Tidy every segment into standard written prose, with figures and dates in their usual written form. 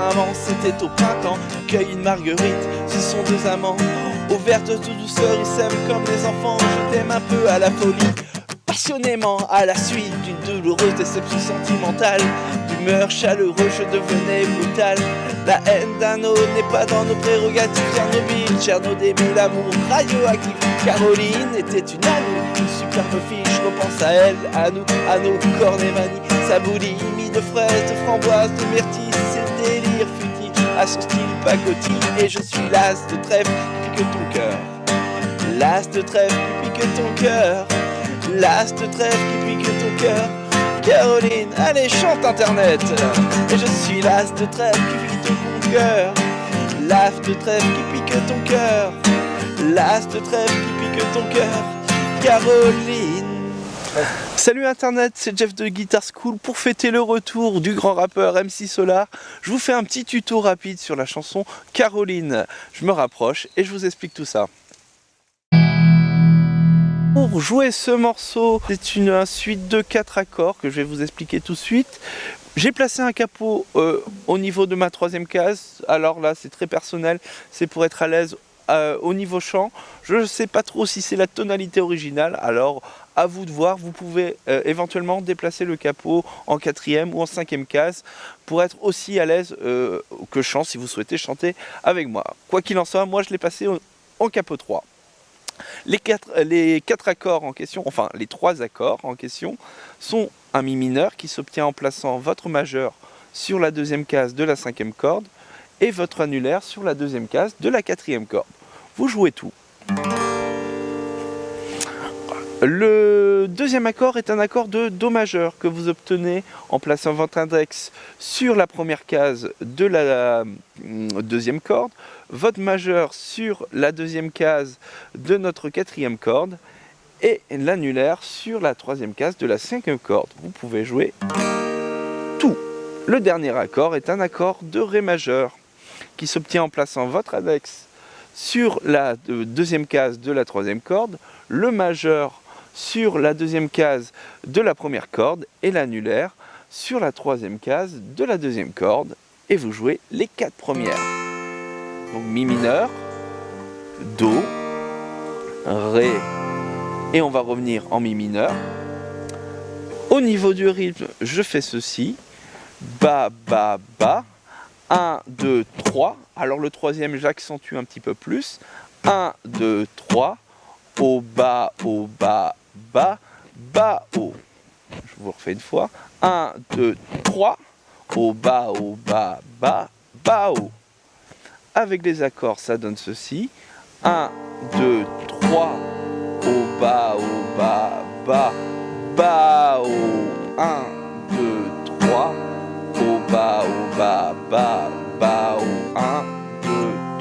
Apparemment c'était au printemps, cueille une marguerite, ce sont deux amants. Aux vertes de douceur, ils s'aiment comme des enfants. Je t'aime un peu à la folie, passionnément, à la suite d'une douloureuse déception sentimentale. D'humeur chaleureuse, je devenais brutal. La haine d'un autre n'est pas dans nos prérogatives. Tchernobyl, Tcherno d'aimer l'amour radioactif. Caroline était une amie, une superbe fille. Je repense à elle, à nous, à nos cornémanies. Sa boulimie de fraises, de framboises, de myrtilles. Ses délires futiles, à son style pacotille. Et je suis l'as de trèfle qui pique ton cœur. L'as de trèfle qui pique ton cœur. L'as de trèfle qui pique ton cœur. Caroline, allez chante internet. Et je suis l'as de trèfle qui pique ton cœur. L'as de trèfle qui pique ton cœur. L'as de trèfle qui pique ton cœur. Caroline. Salut internet, c'est Jeff de Guitar School. Pour fêter le retour du grand rappeur MC Solar, je vous fais un petit tuto rapide sur la chanson Caroline. Je me rapproche et je vous explique tout ça. Pour jouer ce morceau, c'est une suite de 4 accords que je vais vous expliquer tout de suite. J'ai placé un capot au niveau de ma troisième case. Alors là, c'est très personnel, c'est pour être à l'aise au niveau chant. Je ne sais pas trop si c'est la tonalité originale, alors à vous de voir. Vous pouvez éventuellement déplacer le capot en 4e ou en 5e case pour être aussi à l'aise que chant si vous souhaitez chanter avec moi. Quoi qu'il en soit, moi je l'ai passé en capot 3. Les 4 accords en question, enfin les 3 accords en question, sont un mi mineur qui s'obtient en plaçant votre majeur sur la 2e case de la 5e corde et votre annulaire sur la 2e case de la 4e corde. Vous jouez tout. Le 2e accord est un accord de Do majeur que vous obtenez en plaçant votre index sur la 1re case de la 2e corde, votre majeur sur la 2e case de notre 4e corde et l'annulaire sur la 3e case de la 5e corde. Vous pouvez jouer tout. Le dernier accord est un accord de Ré majeur qui s'obtient en plaçant votre index sur la 2e case de la 3e corde, le majeur sur la 2e case de la 1re corde et l'annulaire sur la 3e case de la 2e corde, et vous jouez les 4 premières. Donc Mi mineur, Do, Ré, et on va revenir en Mi mineur. Au niveau du rythme, je fais ceci, Ba, Ba, Ba, 1, 2, 3, alors le 3e j'accentue un petit peu plus, 1, 2, 3, Au, Ba, Ba, Ba, O. Je vous refais une fois. 1, 2, 3. Au, Ba, Ba, O. Avec les accords, ça donne ceci. 1, 2, 3. Au, Ba, Ba, O. 1, 2, 3. Au, Ba, Ba, O. 1, 2,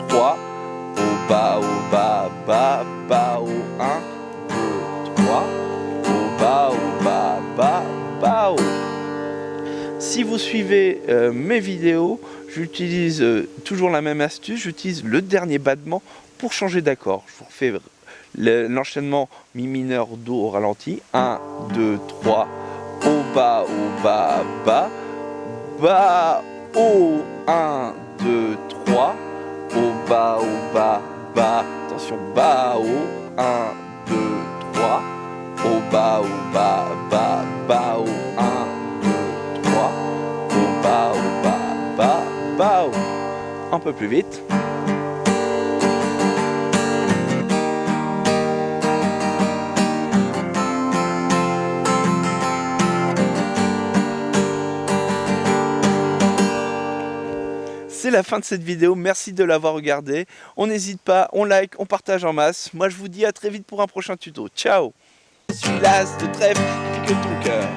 3. Au, Ba, Ba, O. 1, 2, 3. Au, Ba, O. Si vous suivez mes vidéos, j'utilise toujours la même astuce, j'utilise le dernier battement pour changer d'accord. Je vous refais l'enchaînement Mi mineur Do au ralenti. 1, 2, 3. Au, Ba, Ba, O. 1, 2, 3. Au, Ba, Ba. Attention, Ba, O. 1, 2, 3. Au, Ba, Ba, O. 1, 2, 3. Au, Ba, O. Un peu plus vite. C'est la fin de cette vidéo, merci de l'avoir regardé. On n'hésite pas, on like, on partage en masse. Moi je vous dis à très vite pour un prochain tuto. Ciao! Je suis l'as de trèfle qui pique ton cœur.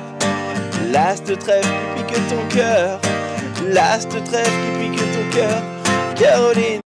L'as de trèfle qui pique ton cœur. L'as de trèfle qui pique ton cœur. Caroline,